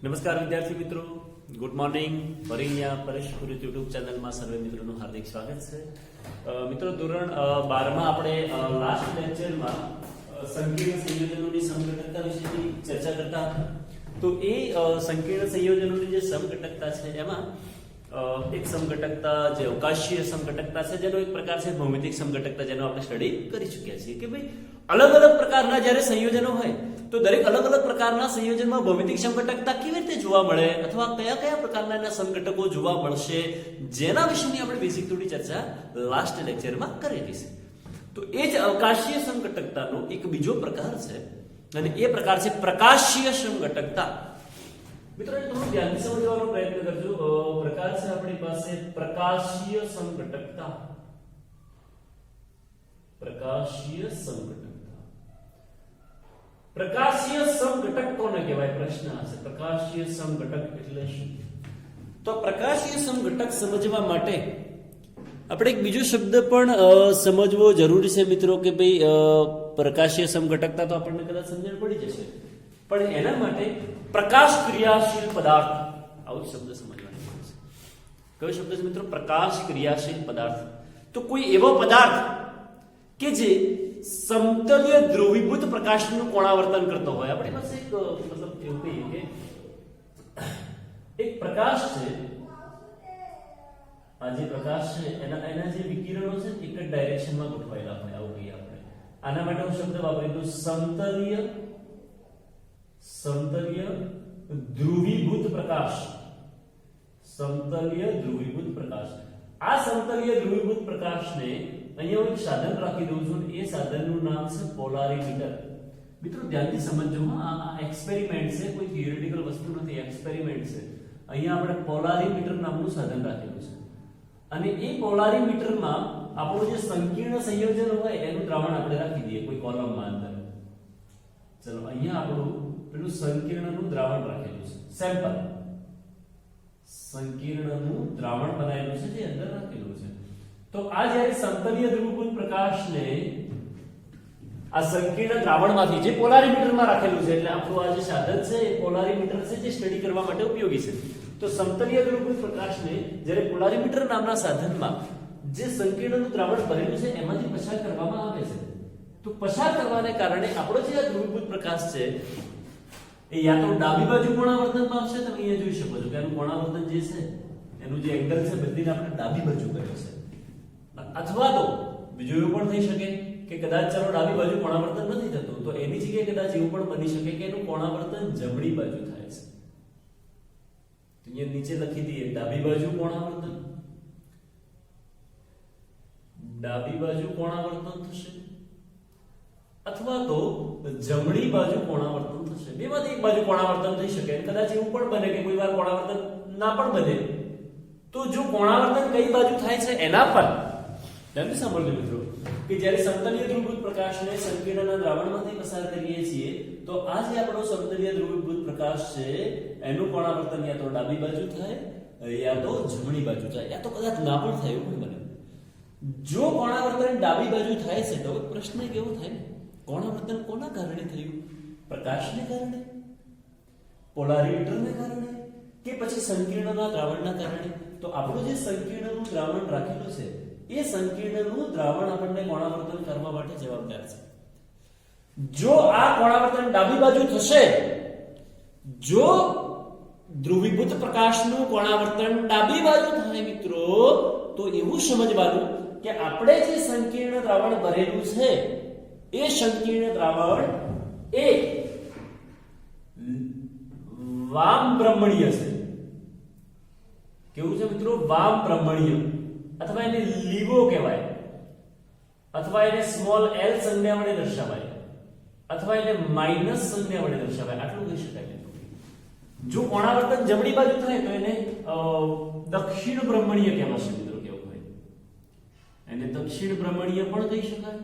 નમસ્કાર વિદ્યાર્થી મિત્રો, ગુડ મોર્નિંગ. ફરી અહીંયા પરેશ પુરોહિત યુટ્યુબ ચેનલમાં સર્વે મિત્રોનું હાર્દિક સ્વાગત છે. મિત્રો, ધોરણ 12 માં આપણે લાસ્ટ લેક્ચરમાં સંકીર્ણ સંયોજનોની સમઘટકતા વિશેની ચર્ચા કરતા હતા. તો એ સંકીર્ણ સંયોજનોની જે સમઘટકતા છે એમાં એક સમઘટકતા જે અવકાશીય સમઘટકતા છે, જેનો એક પ્રકાર છે ભૌમિતિક સમઘટકતા, જેનો આપણે સ્ટડી કરી ચૂક્યા છીએ કે ભાઈ અલગ અલગ પ્રકારના જ્યારે સંયોજનો હોય તો દરેક અલગ અલગ પ્રકારના સંયોજનમાં ભૌમિતિક સમઘટકતા કેવી રીતે જોવા મળે અથવા કયા કયા પ્રકારના એના સમઘટકો જોવા મળશે, જેના વિશેની આપણે બેઝિક થોડી ચર્ચા લાસ્ટ લેક્ચરમાં કરેલી છે. તો એ જ અવકાશીય સમઘટકતાનો એક બીજો પ્રકાર છે અને એ પ્રકાર છે પ્રકાશીય સમઘટકતા. મિત્રો, થોડું ધ્યાનથી સમજવાનો પ્રયત્ન કરજો. પ્રકાર છે આપણી પાસે પ્રકાશીય સમઘટકતા. પ્રકાશીય સમઘટકતા. પ્રકાશીય સમઘટક કોને કહેવાય? પ્રશ્ન હશે. પ્રકાશીય સમઘટક એટલે શું? તો પ્રકાશીય સમઘટક સમજવા માટે આપણે એક બીજો શબ્દ પણ સમજવો જરૂરી છે મિત્રો, કે ભાઈ પ્રકાશીય સમઘટકતા તો આપણને કદાચ સમજણ પડી જશે, પણ એના માટે પ્રકાશ ક્રિયાશીલ પદાર્થ આવો શબ્દ સમજવાનો છે. કયો શબ્દ છે મિત્રો? પ્રકાશ ક્રિયાશીલ પદાર્થ. તો કોઈ એવો પદાર્થ કે જે સમતલીય ધ્રુવીભૂત પ્રકાશનું કોણાવર્તન કરતો હોય. આપણી પાસે એક મતલબ એવું કહીએ કે એક પ્રકાશ છે, આ જે પ્રકાશ છે એના જે વિકિરણો છે એક જ ડાયરેક્શનમાં ગોઠવાયેલા હોય, આવું કહીએ આપણે. આના માટે હું શબ્દ વાપરીશું સમતલીય ધ્રુવીભૂત પ્રકાશ. સમતલીય ધ્રુવીભૂત પ્રકાશ. આ સમતલીય ધ્રુવીભૂત પ્રકાશને અહીંયા હું એક સાધન રાખી દઉં છું. એ સાધનનું નામ છે પોલારીમીટર. મિત્રો, ધ્યાનથી સમજજો. આ એક્સપેરિમેન્ટ છે, કોઈ થિયોરેટિકલ વસ્તુ નથી, એક્સપેરિમેન્ટ છે. અહીંયા આપણે પોલારીમીટર નામનું સાધન રાખેલું છે અને એ પોલારીમીટરમાં આપણું જે સંકીર્ણ સંયોજન હોય એનું દ્રાવણ આપણે રાખી દઈએ કોઈ કોલમમાં અંદર. ચલો, અહીંયા આપણું પેલું સંકીર્ણનું દ્રાવણ રાખેલું છે, સેમ્પલ. સંકીર્ણનું દ્રાવણ બનાવેલું છે જે અંદર રાખેલું છે. તો આ જ્યારે સમતલીય ધ્રુવીભૂત પ્રકાશને આ સંકીર્ણ દ્રાવણમાંથી જે પોલારીમીટરમાં રાખેલું છે, એટલે આપણું આ જે સાધન છે એ પોલારીમીટર છે જે સ્ટડી કરવા માટે ઉપયોગી છે. તો સમતલીય ધ્રુવીભૂત પ્રકાશને જ્યારે પોલારીમીટર નામના સાધનમાં જે સંકીર્ણનું દ્રાવણ ભરેલું છે એમાંથી પસાર કરવામાં આવે છે. તો પસાર કરવાને કારણે આપણો જે આ ધ્રુવીભૂત પ્રકાશ છે એ યા તો ડાબી બાજુ કોણાવર્તન પામશે. તમે અહીંયા જોઈ શકો છો કે એનું કોણાવર્તન જે છે એનું જે એંગલ છે બધીને આપણે ડાબી બાજુ કર્યો છે. અથવા તો બીજું એવું પણ થઈ શકે કે કદાચ ચાલો ડાબી બાજુ કોણાવર્તન નથી થતું, તો એની જગ્યાએ કદાચ એવું પણ બની શકે કે એનું કોણાવર્તન જમણી બાજુ થાય છે. અહીંયા નીચે લખી દઈએ ડાબી બાજુ કોણાવર્તન. ડાબી બાજુ કોણાવર્તન થશે અથવા તો જમણી બાજુ કોણાવર્તન થશે. બેમાંથી એક બાજુ કોણાવર્તન થઈ શકે. કદાચ એવું પણ બને કે કોઈ વાર કોણાવર્તન ના પણ બને. તો જો કોણાવર્તન કઈ બાજુ થાય છે એના પર ધ્યાનથી સાંભળજો મિત્રો, કે જ્યારે સમતલીય ધ્રુવીભૂત પ્રકાશને સંકીર્ણના દ્રાવણમાંથી પસાર કરીએ છીએ તો આ જે આપણો સમતલીય ધ્રુવીભૂત પ્રકાશ છે એનું કોણાવર્તન યા તો ડાબી બાજુ થાય યા તો જમણી બાજુ થાય, યા તો કદાચ ના પણ થાય એવું બને. જો કોણાવર્તન ડાબી બાજુ થાય છે તો પ્રશ્ન કેવો થાય? કોણાવર્તન કોના કારણે થયું? પ્રકાશને કારણે, પોલારીમીટરને કારણે, કે પછી સંકીર્ણના દ્રાવણના કારણે? તો આપણું જે સંકીર્ણનું દ્રાવણ રાખેલું છે એ સંકીર્ણનું દ્રાવણ આપણને કોણાવર્તન કરવા માટે જવાબદાર છે. જો આ કોણાવર્તન ડાબી બાજુ થશે, જો ધ્રુવીભૂત પ્રકાશનું કોણાવર્તન ડાબી બાજુ થાય મિત્રો, તો એવું સમજવાનું કે આપણે જે સંકીર્ણ દ્રાવણ ભરેલું છે એ સંકીર્ણ દ્રાવણ એ વામ બ્રહ્મણીય છે. કેવું છે મિત્રો? વામ બ્રહ્મણીય, અથવા એને લીવો કહેવાય, અથવા એને સ્મોલ એલ સંજ્ઞા વડે દર્શાવાય, અથવા એને માઇનસ સંજ્ઞા વડે દર્શાવાય. આટલું કહી શકાય. જો કોણાવર્તન જમણી બાજુ થાય તો એને દક્ષિણ બ્રહ્મણીય કહેવાશે મિત્રો. કેવું હોય? એને દક્ષિણ બ્રહ્મણીય પણ કહી શકાય,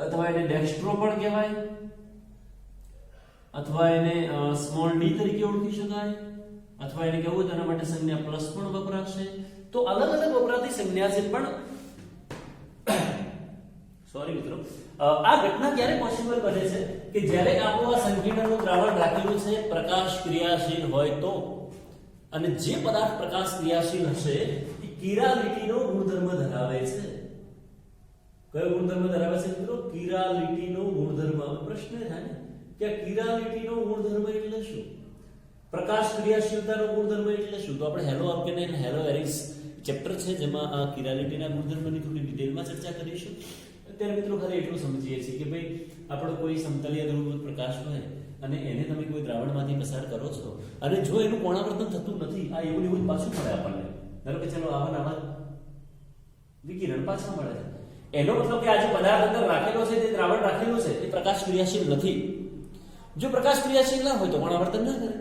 અથવા એને ડેક્સ્ટ્રો પણ કહેવાય, અથવા એને સ્મોલ ડી તરીકે ઓળખી શકાય, અથવા એને કહેવું તેના માટે સંજ્ઞા પ્લસ પણ વપરાશે. તો અલગ અલગ વપરાતી સંજ્ઞા છે, પણ સોરી મિત્રો, આ ઘટના ક્યારે પોસિબલ બને છે કે જ્યારે આપણું આ સંકીર્ણનું દ્રાવણ રાખેલું છે પ્રકાશ ક્રિયાશીલ હોય તો, અને જે પદાર્થ પ્રકાશ ક્રિયાશીલ હશે એ કિરાલિટીનો ગુણધર્મ ધરાવે છે. કયો ગુણધર્મ ધરાવે છે મિત્રો? કિરાલિટીનો ગુણધર્મ. પ્રશ્ન થાય ને કે આ કિરાલિટીનો ગુણધર્મ એટલે શું? પ્રકાશ ક્રિયાશીલતાનો ગુણધર્મ એટલે શું? તો આપણે હેલો આલ્કેન અને હેલો એરિક્સ ચેપ્ટર છે જેમાં આ કિરાલિટીના ગુણધર્મની થોડી ડિટેલમાં ચર્ચા કરીશું. અત્યારે મિત્રો ખાલી એટલું સમજીએ છીએ કે ભાઈ આપણો કોઈ સમતલીય ધ્રુવભૂત પ્રકાશ હોય અને એને તમે કોઈ દ્રાવણમાંથી પસાર કરો છો અને જો એનું કોણાવર્તન થતું નથી, આ એવું એવું પાછું મળે આપણને. ધારો કે ચલો આવા વિકિરણ પાછા મળે છે. એનો મતલબ કે આ જે પદાર્થ અંદર રાખેલો છે, તે દ્રાવણ રાખેલું છે, એ પ્રકાશ ક્રિયાશીલ નથી. જો પ્રકાશ ક્રિયાશીલ ના હોય તો કોણાવર્તન ના કરે.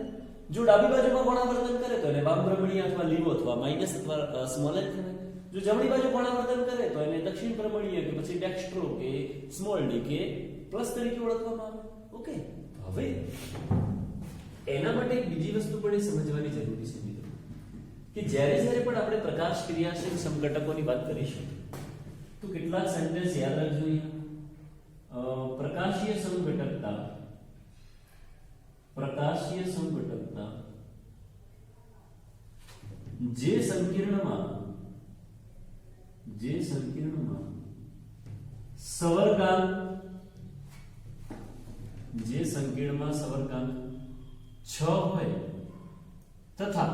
જો ડાબી બાજુમાં કોણાવર્તન કરે તો એને વામ ભ્રમણીય અથવા લીવો અથવા માઇનસ અથવા સ્મોલ એલ કહેવાય. જો જમણી બાજુ કોણાવર્તન કરે તો એને દક્ષિણ ભ્રમણીય કે પછી ડેક્સ્ટ્રો કે સ્મોલ ડી કે પ્લસ તરીકે ઓળખવામાં આવે. ઓકે, હવે એના માટે એક બીજી વસ્તુ પણ એ સમજવાની જરૂરી છે મિત્રો કે જ્યારે જ્યારે પણ આપણે પ્રકાશ ક્રિયાશીલ સમઘટકોની વાત કરીશું તો કેટલાક સેન્ટેન્સ યાદ રાખજો. પ્રકાશીય સમઘટકતા, પ્રકાશીય સમઘટકતા જે સંકીર્ણમાં સવર્ગાંક, જે સંકીર્ણમાં સવર્ગાંક 6 હોય તથા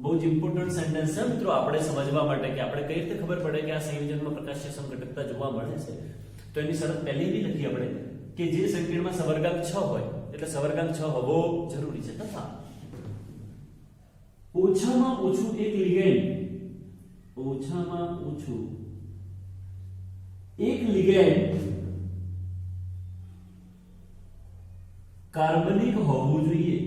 બહુ જ ઇમ્પોર્ટન્ટ સેન્ટેન્સ છે મિત્રો આપણે સમજવા માટે કે આપણે કઈ રીતે ખબર પડે કે આ સંયોજનમાં પ્રકાશીય સમઘટકતા જોવા મળે છે. તો એની શરત પહેલી બી લખી આપણે કે જે સંકીર્ણમાં સવર્ગાંક 6 હોય એટલે સવર્ગાંક 6 હોવો જરૂરી છે તથા ઓછામાં ઓછું એક લિગેન્ડ, ઓછામાં ઓછું એક લિગેન્ડ કાર્બનિક હોવું જોઈએ.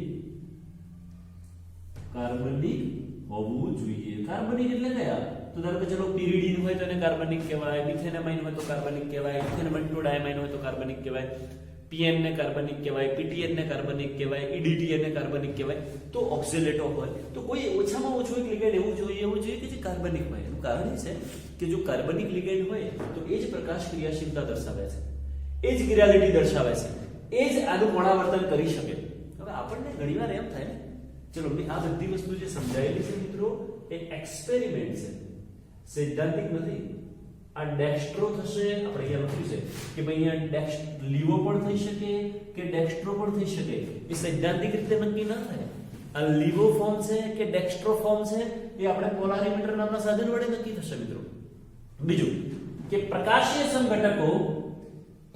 કાર્બનિક હોવું જોઈએ. કાર્બનિક એટલે કયા? તો ધારો કે ચલો pyridine હોય તો એને કાર્બનિક કહેવાય, મિથેનામાઇન હોય તો કાર્બનિક કહેવાય, મિથેનામાઇન ટુ ડાયમાઇન હોય તો કાર્બનિક કહેવાય, PN ને કાર્બનિક કહેવાય, PTN ને કાર્બનિક કહેવાય, EDTN ને કાર્બનિક કહેવાય. તો ઓક્સિલેટો હોય તો કોઈ ઓછામાં ઓછું એક લિગેન્ડ એવું જોઈએ કે જે કાર્બનિક હોય. એનું કારણ એ છે કે જો કાર્બનિક લિગેન્ડ હોય તો એ જ પ્રકાશ ક્રિયાશીલતા દર્શાવે છે, એ જ કિરાલિટી દર્શાવે છે, એ જ આનું કોણાવર્તન કરી શકે. હવે આપણને ઘણીવાર એમ થાય ને, ચલો આ બધી વસ્તુ જે સમજાયેલી છે મિત્રો એ એક્સપેરિમેન્ટ છે, સૈદ્ધાંતિક નથી. આ ડેક્સ્ટ્રો થશે, આપણે અહીંયા લખ્યું છે કે ભાઈ અહીંયા લીવો પણ થઈ શકે કે ડેક્સ્ટ્રો પણ થઈ શકે. એ સૈદ્ધાંતિક રીતે નક્કી ના થાય. આ લીવો ફોર્મ છે કે ડેક્સ્ટ્રો ફોર્મ છે એ આપણે પોલારીમીટર નામના સાધન વડે નક્કી થશે મિત્રો. બીજું કે પ્રકાશીય સમઘટકો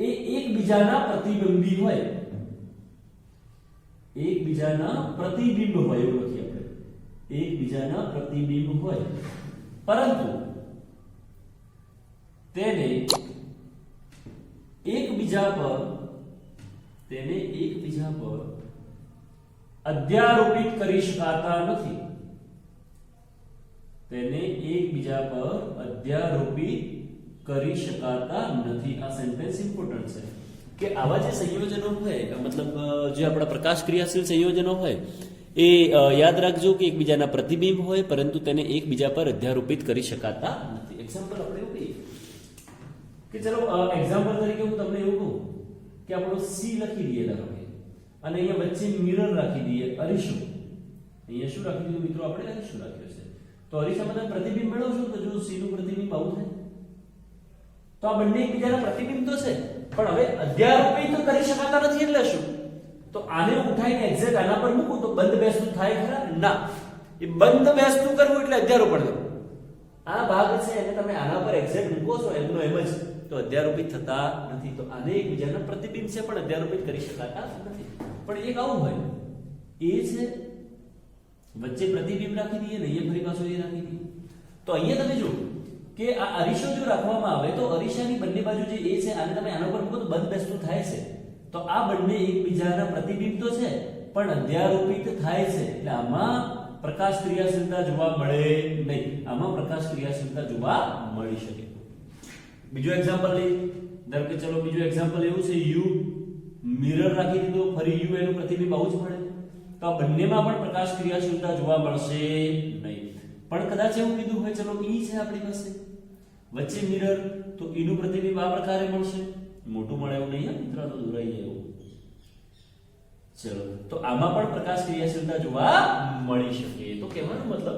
એ એકબીજાના પ્રતિબિંબી હોય, એકબીજાના પ્રતિબિંબ હોય એવું લખીએ આપણે, એકબીજાના પ્રતિબિંબ હોય, પરંતુ તેને એકબીજા પર અધ્યારોપિત કરી શકાતા નથી. તેને એકબીજા પર અધ્યારોપિત કરી શકાતા નથી. આ સેન્ટેન્સ ઇમ્પોર્ટન્ટ છે કે આવા જે સંયોજનો હોય, મતલબ જે આપણા પ્રકાશ ક્રિયાશીલ સંયોજનો હોય એ યાદ રાખજો કે એકબીજાના પ્રતિબિંબ હોય પરંતુ તેને એકબીજા પર અધ્યારોપિત કરી શકાતા નથી. એક્ઝામ્પલ આપણે એવું કહીએ કે ચલો એક્ઝામ્પલ તરીકે હું તમને એવું કહું કે આપણો સી લખી દઈએ ધારો કે, અને અહીંયા વચ્ચે મિરર રાખી દઈએ, અરીસો. અહીંયા શું રાખી દીધું મિત્રો? આપણે અરીસો રાખ્યો છે. તો અરીસામાં તમે પ્રતિબિંબ મેળવશો તો જો સી નું પ્રતિબિંબ આવું થાય તો આ બંને એકબીજાના પ્રતિબિંબ તો છે પણ હવે અધ્યારોપિત કરી શકાતા નથી. એટલે શું? તો આને ઉઠાઈને એક્ઝેક્ટ આના પર મૂકું તો બંધ બેસતું થાય ખરા? ના. એ બંધ બેસતું કરવું એટલે અધ્યારોપણ કરવું. આ ભાગ છે એને તમે આના પર એક્ઝેક્ટ મૂકો છો એમનો એમ જ તો અધ્યારોપિત થતા નથી. તો આને એકબીજાના પ્રતિબિંબ છે પણ અધ્યારોપિત કરી શકાતા નથી. પણ એક આવું હોય એ છે વચ્ચે પ્રતિબિંબ રાખી દઈએ ને અહીંયા ફરી પાછો એ રાખી દઈએ. તો અહીંયા તમે જો કે આ અરીસો જો રાખવામાં આવે તો અરીસાની બંને બાજુ જે એ છે આને તમે આના પર મૂકો તો બંધ બેસતું થાય છે. તો આ બંને એકબીજાના પ્રતિબિંબ તો છે પણ અધ્યારોપિત થાય છે. એટલે આમાં પ્રકાશ ક્રિયાશીલતા જોવા મળે નહીં. આમાં પ્રકાશ ક્રિયાશીલતા જોવા મળી શકે. બીજું એક્ઝામ્પલ લઈએ. ધારો કે ચલો બીજું એક્ઝામ્પલ એવું છે યુ, મિરર રાખી દીધો, ફરી યુ એનું પ્રતિબિંબ આવું જ મળે. તો આ બંનેમાં પણ પ્રકાશ ક્રિયાશીલતા જોવા મળશે નહીં. પણ કદાચ એવું કીધું હોય ચલો ઈ છે આપણી પાસે, વચ્ચે મિરર તો E નું પ્રતિબિંબ આ પ્રકારે મળશે, મોટું મળે એવું નહીં મિત્રો, તો દોરાઈ જાય એવું. ચલો, તો આમાં પણ પ્રકાશ ક્રિયાશીલતા જોવા મળી શકે. તો કહેવાનો મતલબ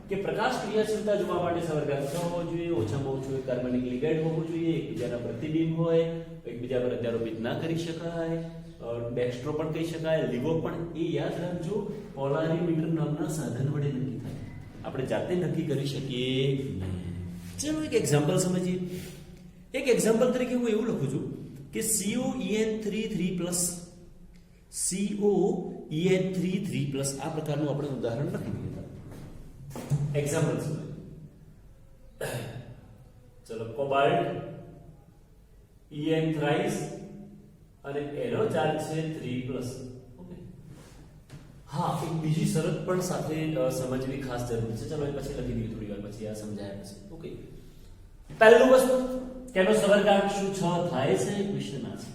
કે પ્રકાશ ક્રિયાશીલતા જોવા માટે સવર્ગાંક હોવો જોઈએ, ઓછામાં ઓછું એક કાર્બનિક લિગેન્ડ હોવું જોઈએ, એકબીજાના પ્રતિબિંબ હોય, એકબીજા પર અધ્યારોપિત ના કરી શકાય, ડેક્સ્ટ્રો પણ કહી શકાય, લીવો પણ. એ યાદ રાખજો, પોલારીમીટર નામના સાધન વડે નક્કી થાય, આપણે જાતે નક્કી કરી શકીએ નહીં. ચલો એક એક્ઝામ્પલ સમજીએ. એક એક્ઝામ્પલ તરીકે હું એવું લખું છું કે COEN33+, COEN33+, આ પ્રકારનું આપણે ઉદાહરણ લખી દઈએ. એક્ઝામ્પલ સમજો. ચલો, કોબાલ્ટ EN થ્રાઇસ અને એનો ચાર્જ છે 3+. ઓકે, હા, એક બીજી શરત પણ સાથે સમજવી ખાસ જરૂરી છે. ચલો એ પછી લખી દઈએ થોડી વાર પછી, આ સમજાયા પછી. ઓકે, પહેલું વસ્તુ કેનો સવર્ગાંક શું 6 થાય છે, ક્વેશ્ચન આ છે.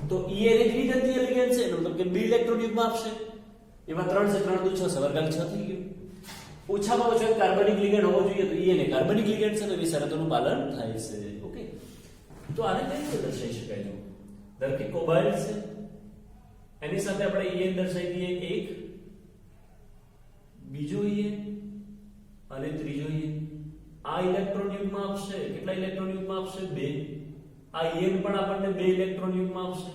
તો EN એક દ્વિઘાતીય લિગેન્ડ છે, એનો મતલબ કે 2 ઇલેક્ટ્રોન યુગ્મ આપશે. એમાં 3 છે, 3 × 6 સવર્ગાંક 6 થઈ ગયો. ઓછામાં ઓછો કાર્બનિક લિગેન્ડ હોવો જોઈએ, તો EN એ કાર્બનિક લિગેન્ડ છે, તો એ શરતોનું પાલન થાય છે. ઓકે, તો આને કઈ રીતે દર્શાવી શકાય? જો ધારો કે કોબાલ્ટ છે, એની સાથે આપણે EN દર્શાવી દઈએ 1, બીજો EN અને ત્રીજો EN. આ ઇલેક્ટ્રોન યુગ્મ આપશે, કેટલા ઇલેક્ટ્રોન યુગ્મ આપશે? 2. આ EN પણ આપણને 2 ઇલેક્ટ્રોન યુગ્મ આપશે.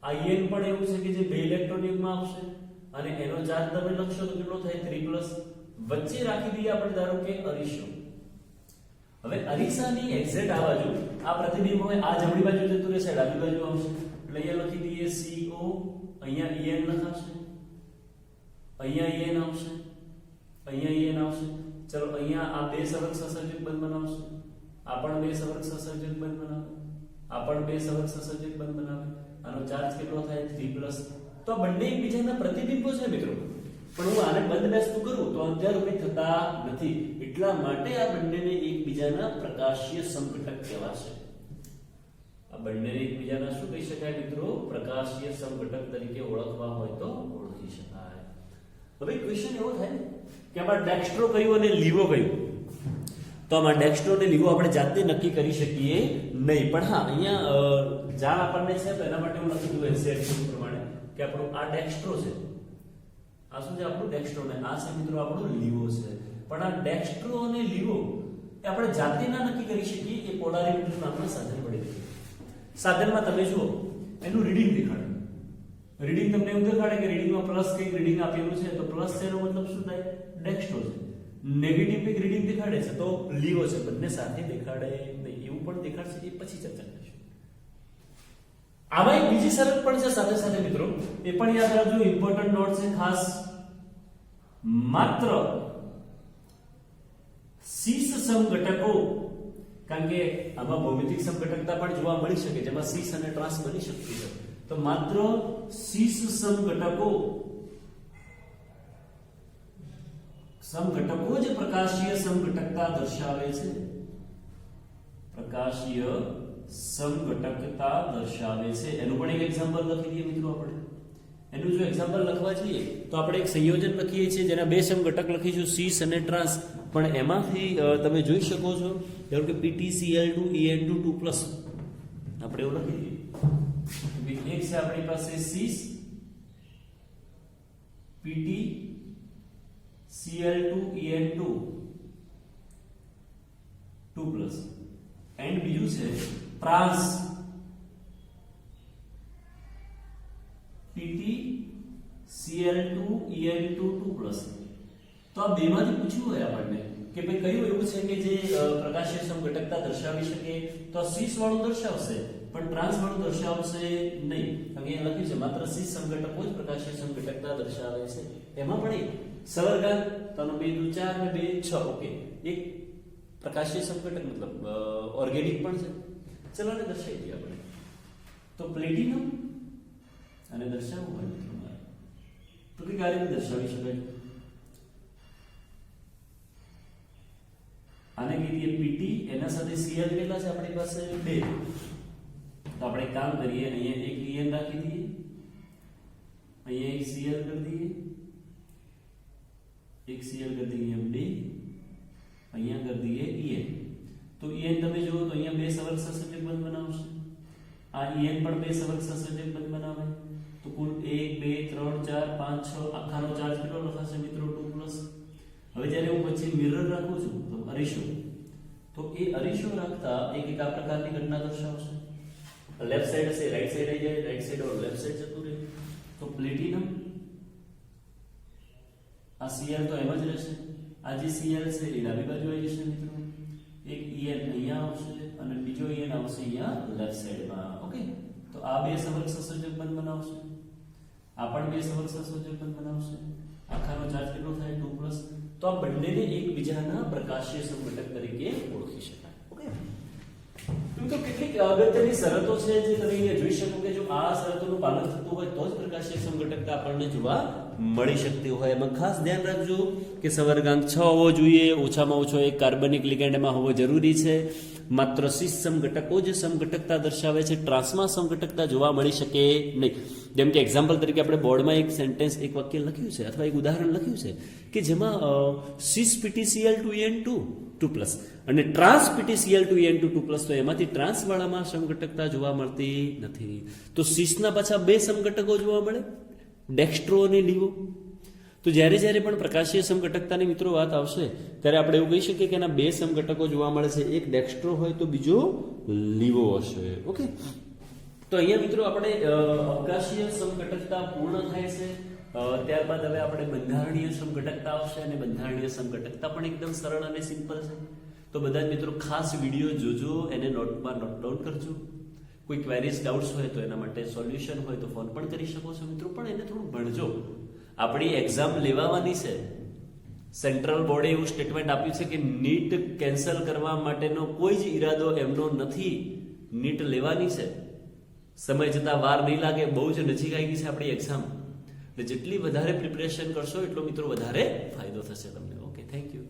આ EN પણ એવું છે કે જે 2 ઇલેક્ટ્રોન યુગ્મ આપશે, અને એનો ચાર્જ તમે લખશો તો કેટલો થાય? 3+. વચ્ચે રાખી દઈએ આપણે ધારો કે અરીસો. હવે અરીસાની એક્ઝેક્ટ આ બાજુ આ પ્રતિબિંબ હોય, આ જમણી બાજુ જતું રહેશે, ડાબી બાજુ આવશે, એટલે અહીંયા લખી દઈએ CO, અહીંયા EN લખાશે, અહીંયા EN આવશે, અહીંયા EN આવશે. ચલો, અહીંયા આ 2 સવર્ગ સસર્જક બંધ બનાવશે, આ પણ 2 સવર્ગ સસર્જક બંધ બનાવે, આ પણ 2 સવર્ગ સસર્જક બંધ બનાવે. આનો ચાર્જ કેટલો થાય? 3+. તો આ બંને એકબીજાના પ્રતિબિંબો છે મિત્રો, પણ હું આને બંધ બેસતું કરું તો અધ્યારોપિત થતા નથી, એટલા માટે આ બંનેને એકબીજાના પ્રકાશીય સમઘટક કહેવાશે. આ બંનેને એકબીજાના શું કહી શકાય મિત્રો? પ્રકાશીય સમઘટક તરીકે ઓળખવા હોય તો ઓળખી શકાય. હવે ક્વેશ્ચન એવો થાય કે આમાં ડેક્સ્ટ્રો કયું અને લીવો કયું? તો આમાં ડેક્સ્ટ્રો અને લીવો આપણે જાતે નક્કી કરી શકીએ નહીં, પણ હા, અહીંયા જાણ આપણને છે તો એના માટે હું લખી દઉં NCERT પ્રમાણે કે આપણું આ ડેક્સ્ટ્રો છે, આ શું છે આપણું ડેક્સ્ટ્રો, ને આ છે મિત્રો આપણું લીવો છે. પણ આ ડેક્સ્ટ્રો અને લીવો એ આપણે જાતે ના નક્કી કરી શકીએ, એ પોલારીમીટર નામના સાધન વડે. સાધનમાં તમે જુઓ એનું રીડિંગ દેખાડે, રીડિંગ તમને એવું દેખાડે કે રીડિંગમાં પ્લસ કંઈક રીડિંગ આપેલું છે, તો પ્લસ છે એનો મતલબ શું થાય? ડેક્સ્ટ્રો છે. નેગેટિવ કંઈક રીડિંગ દેખાડે છે તો લીવો છે. બંને સાથે દેખાડે નહીં, એવું પણ દેખાડશે, એ પછી ચર્ચા કરીશું. આમાં એક બીજી શરત પણ છે સાથે સાથે મિત્રો, એ પણ યાદ રાખજો, ઇમ્પોર્ટન્ટ નોટ છે ખાસ. માત્ર સીસ સમઘટકો, કારણ કે આમાં ભૌમિતિક સમઘટકતા પણ જોવા મળી શકે, જેમાં સીસ અને ટ્રાન્સ બની શકતી છે, તો માત્ર સીસ સમઘટકો જ પ્રકાશીય સમઘટકતા દર્શાવે છે. પ્રકાશીય સમઘટકતા દર્શાવે છે. એનું પણ એક એક્ઝામ્પલ લખી દઈએ મિત્રો આપણે. એનું જો એક્ઝામ્પલ લખવા જઈએ તો આપણે એક સંયોજન લખીએ છીએ જેના 2 સમઘટક લખીશું, સીસ અને ટ્રાન્સ. પણ એમાંથી તમે જોઈ શકો છો ધારો કે PtCl2 En2 2+, આપણે એવું લખી દઈએ. એક છે આપણી પાસે સીસ PtCl2 En2 2+, એન્ડ બીજું છે ટ્રાન્સ PtCl2 En2 2+. તો આ બેમાંથી પૂછ્યું હોય આપણને કે ભાઈ કયું એવું છે કે જે પ્રકાશીય સમઘટકતા દર્શાવી શકે, તો સીસ વાળું દર્શાવશે પણ ટ્રાન્સ વાળું દર્શાવશે નહીં. અહીંયા લખ્યું છે માત્ર સીસ સમઘટકો જ પ્રકાશીય સમઘટકતા દર્શાવે છે. એમાં પણ એક સવર્ગાંક તનો 2 × 4 અને 2 × 6. ઓકે, એક પ્રકાશીય સમઘટક મતલબ ઓર્ગેનિક પણ છે. ચલો આને દર્શાવી દઈએ આપણે. તો પ્લેટિનમ અને દર્શાવવું હોય મિત્રો મારે તો કઈ કાર્ય દર્શાવી શકાય. આને કહીએ Pt, એના સાથે Cl કેટલા છે આપણી પાસે? 2. તો આપણે એક કામ કરીએ, અહીંયા એક En રાખી દઈએ, અહીંયા એક Cl કરી દઈએ, એક Cl કરી દઈએ 2, અહીંયા કરી દઈએ En. તો en તમે જુઓ તો અહીંયા બે સવર્ગ સહસંયોજક બંધ બનાવશે, આ en પણ બે સવર્ગ સહસંયોજક બંધ બનાવે, તો કુલ 1 2 3 4 5 6 આખાનો ચાર્જ કેટલો લખાશે મિત્રો 2+. હવે જ્યારે હું પછી મિરર રાખું છું તો અરીસો, તો એ અરીસો રાખતા એક આ પ્રકારની ઘટના દર્શાવશે. લેફ્ટ સાઈડ હશે રાઈટ સાઈડ આવી જાય, રાઈટ સાઈડ ઓર લેફ્ટ સાઈડ જતું રહે. તો પ્લેટિનમ આ Cl તો એમ જ રહેશે, આ જે Cl છે એ ડાબી બાજુ આવી જશે મિત્રો. એક En અહીંયા આવશે અને બીજો En આવશે અહીંયા લેફ્ટ સાઈડમાં. ઓકે, તો આ બે સવર્ગ સહસંયોજક બંધ બનાવશે, આ પણ બે સવર્ગ સહસંયોજક બંધ બનાવશે. આખાનો ચાર્જ કેટલો થાય 2+. તો આ બંનેને એકબીજાના પ્રકાશીય સમઘટક તરીકે ઓળખી શકાય. ઓકે, તો કેટલીક અગત્યની શરતો છે જે તમે અહીંયા જોઈ શકો કે જો આ શરતોનું પાલન થતું હોય તો જ પ્રકાશીય સમઘટકતા આપણને જોવા મળી શકતી હોય. એમાં ખાસ ધ્યાન રાખજો કે સવર્ગાંક 6 હોવો જોઈએ, ઓછામાં ઓછો એક કાર્બનિક લિગેન્ડમાં હોવો જરૂરી છે. માત્ર સિસ સમઘટકો જ સમઘટકતા દર્શાવે છે, ટ્રાન્સમાં સમઘટકતા જોવા મળી શકે નહીં. જેમ કે એક્ઝામ્પલ તરીકે આપણે બોર્ડમાં એક સેન્ટેન્સ એક વાક્ય લખ્યું છે અથવા એક ઉદાહરણ લખ્યું છે કે જેમાં સિસ PtCl2En2 2+ અને ટ્રાન્સ PtCl2En2 2+, તો એમાંથી ટ્રાન્સ વાળામાં સમઘટકતા જોવા મળતી નથી. તો સિસના પાછા બે સમઘટકો જોવા મળે, ડેક્સ્ટ્રો અને લીવો. તો જ્યારે જ્યારે પણ પ્રકાશીય સમઘટકતાની મિત્રો વાત આવશે ત્યારે આપણે એવું કહી શકીએ કે એના બે સમઘટકો જોવા મળે છે, એક ડેક્સ્ટ્રો હોય તો બીજો લીવો હશે. ઓકે, તો અહીંયા મિત્રો આપણે અવકાશીય સમઘટકતા પૂર્ણ થાય છે. ત્યારબાદ હવે આપણે બંધારણીય સમઘટકતા આવશે અને બંધારણીય સમઘટકતા પણ એકદમ સરળ અને સિમ્પલ છે. તો બધા જ મિત્રો ખાસ વિડીયો જોજો, એને નોટમાં નોટ ડાઉન કરજો. કોઈ ક્વેરીઝ ડાઉટ્સ હોય તો એના માટે સોલ્યુશન હોય તો ફોન પણ કરી શકો છો મિત્રો, પણ એને થોડું ભણજો. આપણી એક્ઝામ લેવાની છે, સેન્ટ્રલ બોર્ડે એવું સ્ટેટમેન્ટ આપ્યું છે કે નીટ કેન્સલ કરવા માટેનો કોઈ જ ઈરાદો એમનો નથી. નીટ લેવાની છે, સમય જતા વાર નહીં લાગે, બહુ જ નજીક આવી ગઈ છે આપણી એક્ઝામ. એટલે જેટલી વધારે પ્રિપેરેશન કરશો એટલો મિત્રો વધારે ફાયદો થશે તમને. Okay, thank you.